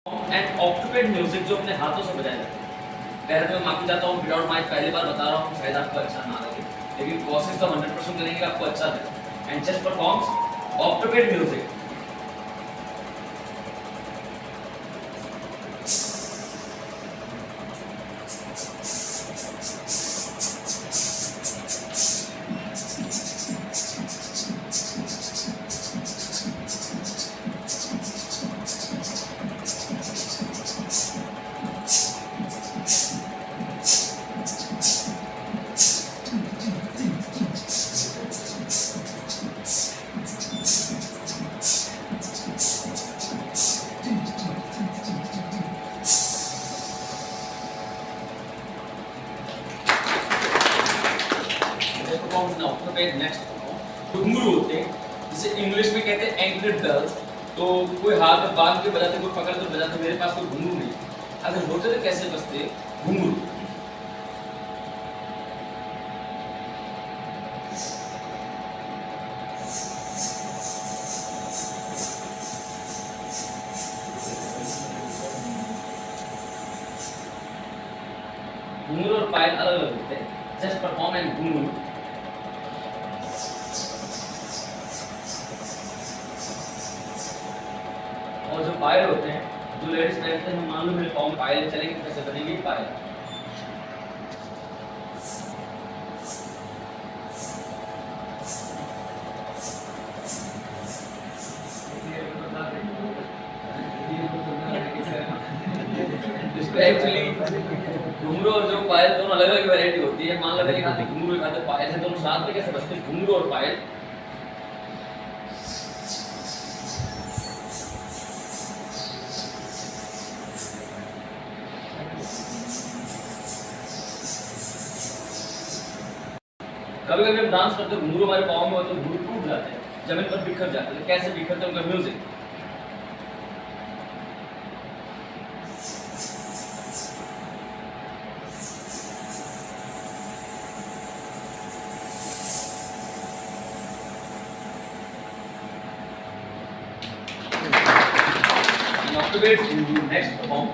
And octopad music जो अपने हाथों से बजाया जाता है। पहले तो मैं माफी चाहता हूँ विदाउट माइक पहली बार बता रहा हूँ, शायद आपको अच्छा ना लगे, लेकिन कोशिश तो 100% करेंगे आपको अच्छा लगे। And just performs octopad music. Next घुंघरू होते हैं, जिसे इंग्लिश में कहते हैं एंकलेट बेल्स। तो कोई हाथ में बांध के बजाते, कोई पकड़ कर बजाते। मेरे पास कोई घुंघरू नहीं, अगर होते तो कैसे बजते घुंघरू। घुंघरू और पायल अलग अलग होते हैं। जस्ट परफॉर्म एंड घुंघरू। और जो पायल होते हैं, जो लेडीज पहनते हैं, मान लो मेरे पाँव में पायल चलेंगे, कैसे बनेगी पायल। एक्चुअली घुंघरू और जो पायल दोनों अलग अलग वैरायटी होती है। मान लो मेरे हाथ में घुंघरू एक हाथ में पायल है, दोनों साथ में कैसे बजते हैं घुंघरू और पायल। कभी कभी हम डांस करते घुंघरू हमारे पाँव में होते, घुंघरू टूट जाते हैं, जमीन पर बिखर जाते हैं। कैसे बिखरते हैं? उनका music. Next perform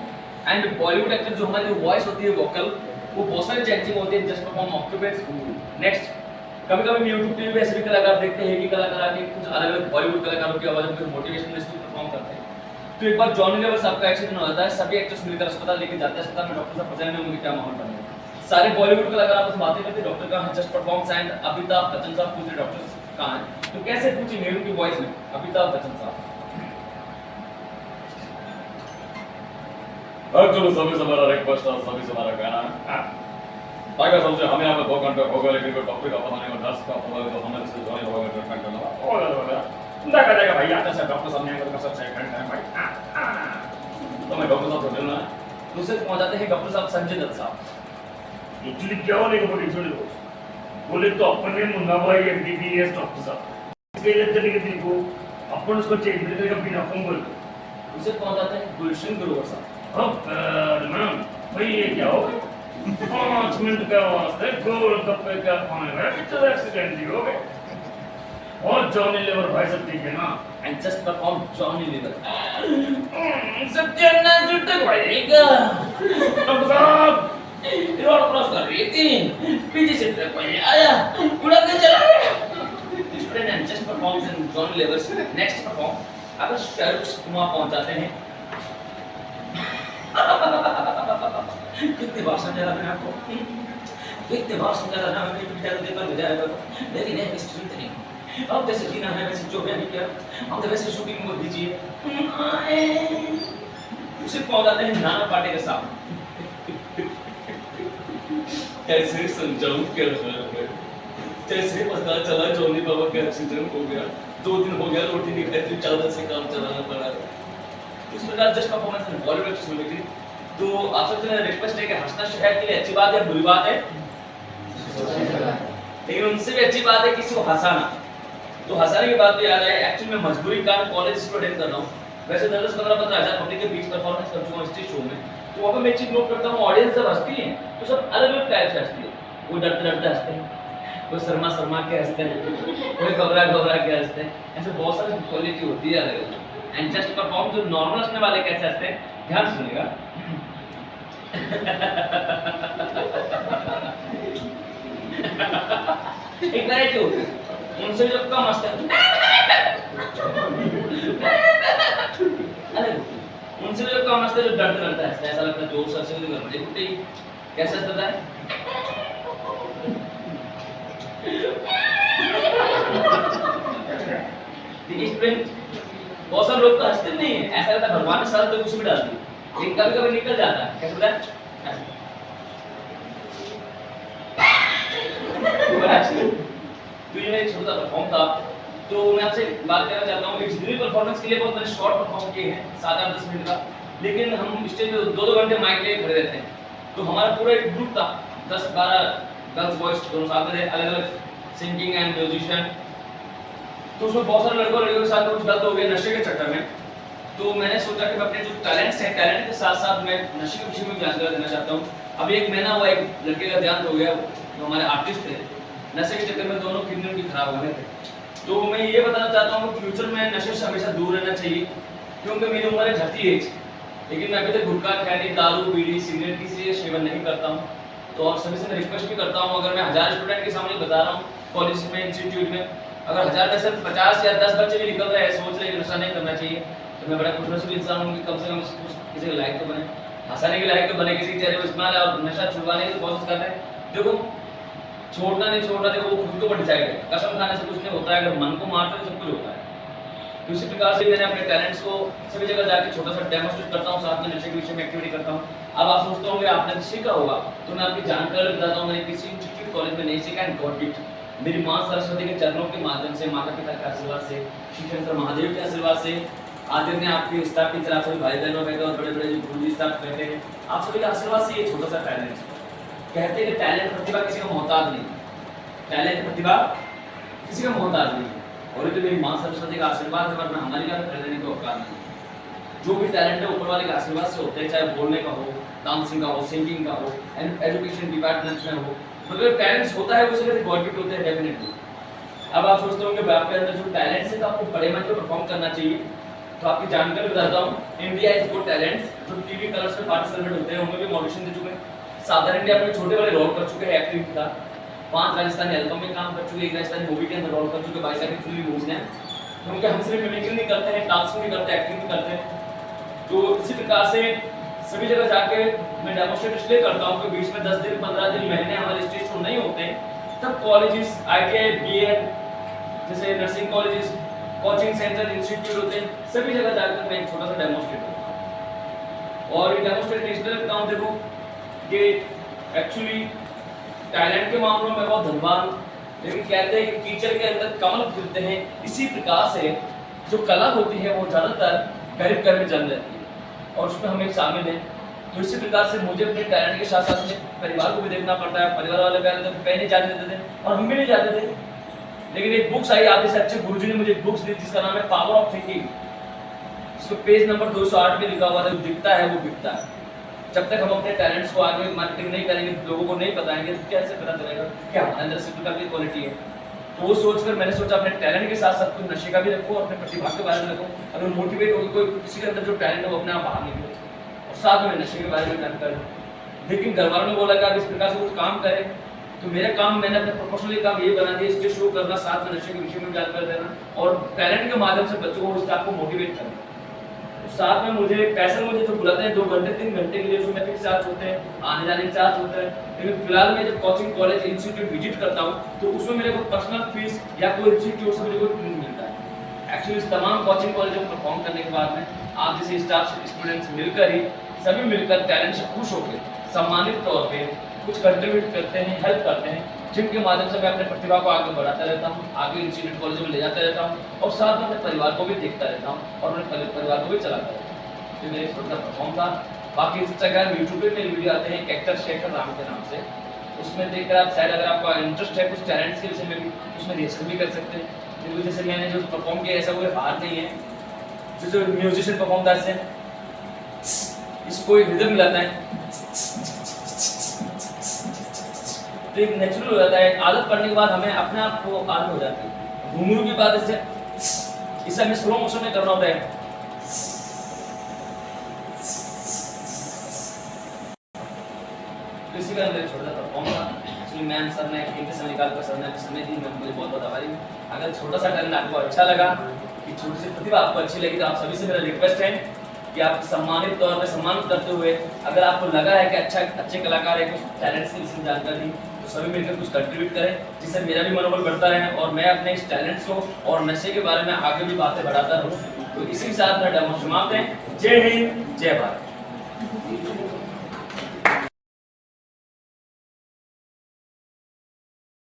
and Bollywood actor जो हमारी वॉइस होती है वोकल, वो बहुत सारी चेंजिंग होती है। Just perform octopad. नेक्स्ट कभी कभी हम यूट्यूब पे भी ऐसे भी कलाकार देखते हैं कि कलाकार आके कुछ अलग अलग बॉलीवुड कलाकारों की आवाज़ में मोटिवेशनल स्पीच परफॉर्म करते हैं। तो एक बार जॉनी लेवर साहब का एक्सीडेंट हो जाता है, सभी एक्टर्स मिलकर अस्पताल लेके जाते हैं। अस्पताल में डॉक्टर साहब पता नहीं उनके क्या माहौल बन गया। सारे बॉलीवुड कलाकार आपस में बातें करते, डॉक्टर कहाँ है? Just performs and Amitabh Bachchan साहब पूछ रहे डॉक्टर कहाँ है। तो कैसे पूछेंगे उनकी वॉइस में? अमिताभ बच्चन साहब चलो सभी हमारा रिक्वेस्ट और सभी हमारा कहना अगर समझे हमें यहाँ पे 2 घंटे हो गए, लेकिन कोई डॉक्टर का पता नहीं और नर्स का पता नहीं, तो हमें इससे ज्वाइन होगा ट्रीटमेंट करना होगा। देखा जाएगा भाई, आता है डॉक्टर साहब ने आकर सब चेक करना है भाई। तो मैं डॉक्टर साहब से मिलना है। दूसरे पहुंच जाते हैं डॉक्टर साहब संजय दत्त साहब। एक्चुअली क्या होने का बोली छोड़ दो, बोले तो अपने मुन्ना भाई एमबीबीएस डॉक्टर साहब इसके लिए चले गए को अपन उसको चेक करेगा बिना फोन बोल। दूसरे पहुंच जाते हैं गुलशन ग्रोवर साहब। मैम भाई ये क्या हो गया? 5 मिनट का वास्ते गोलगप्पे का खाने में तो एक्सीडेंट ही हो गए। और जॉनी लीवर भाई सब ठीक है ना? And just perform Johnny Lever. सत्यानाश जुटे भाईगा डॉक्टर साहब रोड क्रॉस कर रही थी, पीछे से ट्रक कोई आया, उड़ा के चला गया। Student and just performs in Johnny Lever. Next perform अगर शाहरुख वहां पहुंच जाते हैं। कितने बार समझाया मैंने आपको, कितने बार समझाया ना मैंने बेटा को देखकर बजाया करो, लेकिन ये किसी सुनते नहीं। अब जैसे जीना है वैसे जो भी नहीं किया, हम तो वैसे शूटिंग में दीजिए। उसे पहुंच जाते हैं नाना पाटेकर साहब। कैसे समझाऊं क्या है? जैसे पता चला जॉनी बाबा का एक्सीडेंट हो गया, 2 दिन हो गया, रोटी नहीं खाई, 14 से काम चलाना पड़ा। इस प्रकार जस्ट परफॉर्मेंस में बॉलीवुड एक्ट्रेस मिली थी। तो आप सबसे मेरा रिक्वेस्ट है कि हंसना शहर के लिए अच्छी बात है, बुरी बात है, लेकिन उनसे भी अच्छी बात है किसी को हंसाना। तो हंसाने की बात भी आ रहा है। एक्चुअली मैं मजबूरी का कॉलेज स्टूडेंट कर रहा हूँ। वैसे 10-15 हज़ार पब्लिक के बीच परफॉर्मेंस कर चुका हूँ स्टेज शो में। तो वहाँ पर मैं एक चीज नोट करता हूँ, ऑडियंस जब हंसती है तो सब अलग अलग टाइप से हंसती है। कोई डरते डरते हंसते हैं, कोई शर्मा शर्मा के हंसते हैं, कोई घबरा घबरा के हंसते हैं। ऐसे बहुत सारी क्वालिटी होती है अलग। एंड जस्ट परफॉर्म जो नॉर्मल हंसने वाले कैसे हंसते हैं, ध्यान से सुनिएगा। एक बार जो उनसे जो कम मस्त अरे उनसे जो कम मस्त जो दर्द करता है ऐसा लगता है जोर से ऐसे नहीं करना कुत्ते कैसा होता है। देखिए बहुत सारे लोग तो हंसते नहीं है, ऐसा लगता है भगवान ने सारा तो कुछ भी डाल दी, लेकिन कभी कभी निकल जाता है। कैसे होता है? तो ये एक छोटा परफॉर्म था, तो मैं आपसे बात करना चाहता हूँ कि जितनी परफॉर्मेंस के लिए बहुत मैंने शॉर्ट परफॉर्म किए हैं 7-8-10 मिनट का, लेकिन हम स्टेज पे 2-2 घंटे माइक लेके खड़े रहते हैं। तो हमारा पूरा एक ग्रुप था, 10-12 गर्ल्स बॉयज दोनों साथ में थे, अलग अलग सिंगिंग एंड म्यूजिशियन। तो उसमें बहुत सारे लड़कों लड़कियों के साथ कुछ गलत हो गया नशे के चक्कर में। तो मैंने सोचा कि मैं अपने जो टैलेंट्स हैं, टैलेंट के साथ साथ मैं नशे के विषय में जानकारी देना चाहता हूँ। अभी एक महीना हुआ एक लड़के का देहांत हो गया, जो हमारे आर्टिस्ट थे, नशे के चक्कर में दोनों किडनी उनकी खराब हो गए थे। तो मैं ये बताना चाहता हूँ कि फ्यूचर में नशे से हमेशा दूर रहना चाहिए, क्योंकि मेरी उम्र है 30 एज, लेकिन मैं अभी तक गुटखा, खैनी, दारू, बीड़ी, सिगरेट किसी सेवन नहीं करता हूँ। तो और सभी से मैं रिक्वेस्ट भी करता हूँ, अगर मैं 1000 स्टूडेंट के सामने बता रहा हूँ कॉलेज में, इंस्टीट्यूट में, अगर 1000 में से 50 या 10 बच्चे भी निकल रहे हैं सोच रहे हैं नशा नहीं करना चाहिए, तो मैं बड़ा खुशनसीब इंसान हूँ कि कम से कम किसी के लायक तो बने, हंसाने के लायक तो बने, किसी के चेहरे पर स्माइल और नशा छुड़वाने की कोशिश कर रहे हैं। देखो छोड़ना नहीं छोड़ना, देखो वो खुद के ऊपर डिसाइड है, कसम खाने से कुछ नहीं होता है, अगर मन को मारते तो सब कुछ होता है। तो इसी प्रकार से मैंने अपने टैलेंट्स को सभी जगह जाके छोटा सा डेमोस्ट्रेट करता हूँ, साथ में नशे के विषय में एक्टिविटी करता हूँ। अब आप सोचते होंगे आपने सीखा होगा, तो मैं आपकी जानकारी बताता हूँ, मैंने किसी इंस्टीट्यूट कॉलेज में नहीं सीखा एंड गॉट इट। मेरी माँ सरस्वती के चरणों के माध्यम से, माता पिता के आशीर्वाद से, श्री शंकर महादेव के आशीर्वाद से, आदरणीय आपके स्टाफ टीचर, आप सभी भाई बहनों बैठे और बड़े बड़े जो गुरुजी स्टाफ बैठे हैं, आप सभी के आशीर्वाद से ये छोटा सा टैलेंट कहते हैं कि टैलेंट प्रतिभा किसी का मोहताज नहीं, टैलेंट प्रतिभा किसी का मोहताज नहीं, और ये तो मेरी माँ सरस्वती का आशीर्वाद है, वरना हमारी क्या करने का औकात नहीं। जो भी टैलेंट है ऊपर वाले के आशीर्वाद से होते हैं, चाहे बोलने का हो, डांसिंग का हो, सिंगिंग का हो, एजुकेशन डिपार्टमेंट में हो, मतलब टैलेंट्स होता है उसके गॉड गिफ्ट होते हैं डेफिनेटली। अब आप सोचते होंगे आपके अंदर जो टैलेंट्स है तो आपको बड़े मंच पे परफॉर्म करना चाहिए, तो आपकी जानकारी बताता हूँ। इंडिया इज गुड टैलेंट्स जो टीवी कलर्स में पार्टिसिपेट होते हैं उनमें भी ऑडिशन दे चुके हैं। साधारण इंडिया में छोटे बड़े रोल कर चुके हैं एक्टिंग का, 5 राजस्थानी एल्बम में काम कर चुके, एक राजस्थानी मूवी के अंदर रोल कर चुके, 22 की फिल्म मूवीज ने, क्योंकि हम सिर्फ मिमिक्री नहीं करते हैं, डांसिंग भी करते हैं, एक्टिंग भी करते हैं। तो इसी प्रकार से सभी जगह जाके मैं डेमोस्ट्रेट इसलिए करता हूँ कि बीच में 10 दिन 15 दिन महीने हमारे स्टेज शो नहीं होते, तब कॉलेजेस, ITI, BEd, जैसे nursing colleges, coaching centre, institute होते हैं, सभी जगह जाकर मैं एक छोटा सा डेमोस्ट्रेट करता हूँ। और ये डेमोस्ट्रेट इसलिए करता हूँ, देखो कि एक्चुअली टैलेंट के मामलों में बहुत धनवान, लेकिन कहते हैं कि कीचड़ के अंदर कमल खिलते हैं। इसी प्रकार से जो कला होती है वो ज़्यादातर गरीब घर में जन्म लेती है, और उसमें हम एक शामिल हैं। तो इसी प्रकार से मुझे अपने टैलेंट के साथ साथ में परिवार को भी देखना पड़ता है। परिवार वाले पहले तो कहीं नहीं जाते देते थे और हम भी नहीं जाते थे, लेकिन एक बुक्स आई, आधे से अच्छे गुरुजी ने मुझे बुक्स दी जिसका नाम है पावर ऑफ थिंकिंग। इसमें पेज नंबर 208 में लिखा हुआ था, जो दिखता है वो बिकता है। जब तक हम अपने टैलेंट्स को आगे मार्केटिंग नहीं करेंगे, लोगों को नहीं बताएंगे, तो कैसे पता चलेगा क्या हमारे अंदर से की क्वालिटी है। तो वो सोचकर मैंने सोचा अपने टैलेंट के साथ साथ कुछ नशे का भी रखो, अपने प्रतिभा के बारे में रखो। अगर मोटिवेट होगी कोई, किसी के अंदर जो टैलेंट है वो अपने आप बाहर निकले, और साथ में नशे के बारे में जान करें। लेकिन घर वालों ने बोला कि आप इस प्रकार से कुछ काम करें, तो मेरा काम, मैंने अपने प्रोफेशनली काम ये बना दिया, स्टेज शो करना, साथ में नशे के विषय में जानकारी देना, और टैलेंट के माध्यम से बच्चों को, स्टाफ को मोटिवेट करना। साथ में मुझे पैसे मुझे जो बुलाते हैं 2 घंटे 3 घंटे के लिए, उसमें फिक्स चार्ज होते हैं, आने जाने के चार्ज होते हैं। लेकिन फिलहाल मैं जब कोचिंग कॉलेज इंस्टीट्यूट विजिट करता हूँ तो उसमें मेरे को पर्सनल फीस या कोई इंस्टीट्यूट से मुझे कोई नहीं मिलता है। एक्चुअली इस तमाम कोचिंग कॉलेजों में परफॉर्म करने के बाद में आप जैसे स्टाफ स्टूडेंट्स मिलकर ही, सभी मिलकर टैलेंट से खुश होकर सम्मानित तौर पर कुछ कंट्रीब्यूट करते हैं, हेल्प करते हैं, जिनके माध्यम से मैं अपने प्रतिभा को आगे बढ़ाता रहता हूँ, आगे इंस्टीट्यूट कॉलेज में ले जाता रहता हूँ, और साथ में अपने परिवार को भी देखता रहता हूँ और अपने परिवार को भी चलाता रहता हूँ। ये मेरे छोटा परफॉर्म था। बाकी इंस्टाग्राम, यूट्यूब पे मेरी वीडियो आते हैं एक्टर शेखर राम के नाम से, उसमें देखकर आप शायद अगर आपका इंटरेस्ट है कुछ टैलेंट्स के विषय में भी, उसमें रिहर्सल भी कर सकते हैं। क्योंकि जैसे मैंने जो परफॉर्म किया ऐसा कोई बात नहीं है, जो म्यूजिशियन परफॉर्म था ऐसे इसको एक रिदम मिलाता है तो एक नेचुरल हो जाता है। आदत पड़ने के बाद हमें अपने आप को आदत हो जाती है। घुंघरू की बात इसे हमें स्लो मोशन में करना होता है। इसी का मेरा छोटा सा परफॉर्म था। एक्चुअली मैम सर ने कीमती समय निकाल कर सर ने समय दी, मैं मुझे बहुत बहुत आभारी हूँ। अगर छोटा सा टैलेंट आपको अच्छा लगा, कि छोटी सी प्रतिभा आपको अच्छी लगी, तो आप सभी से मेरा रिक्वेस्ट है कि आप सम्मानित तौर पे सम्मान करते हुए, अगर आपको लगा है कि अच्छे कलाकार है, कुछ टैलेंट की विषय जानकारी, तो सभी मिलकर कुछ कंट्रीब्यूट करें, जिससे मेरा भी मनोबल बढ़ता रहे और मैं अपने इस टैलेंट्स को और नशे के बारे में आगे भी बातें बढ़ाता रहूँ। तो इसी के साथ मेरा डेमो समाप्त है। जय हिंद, जय भारत।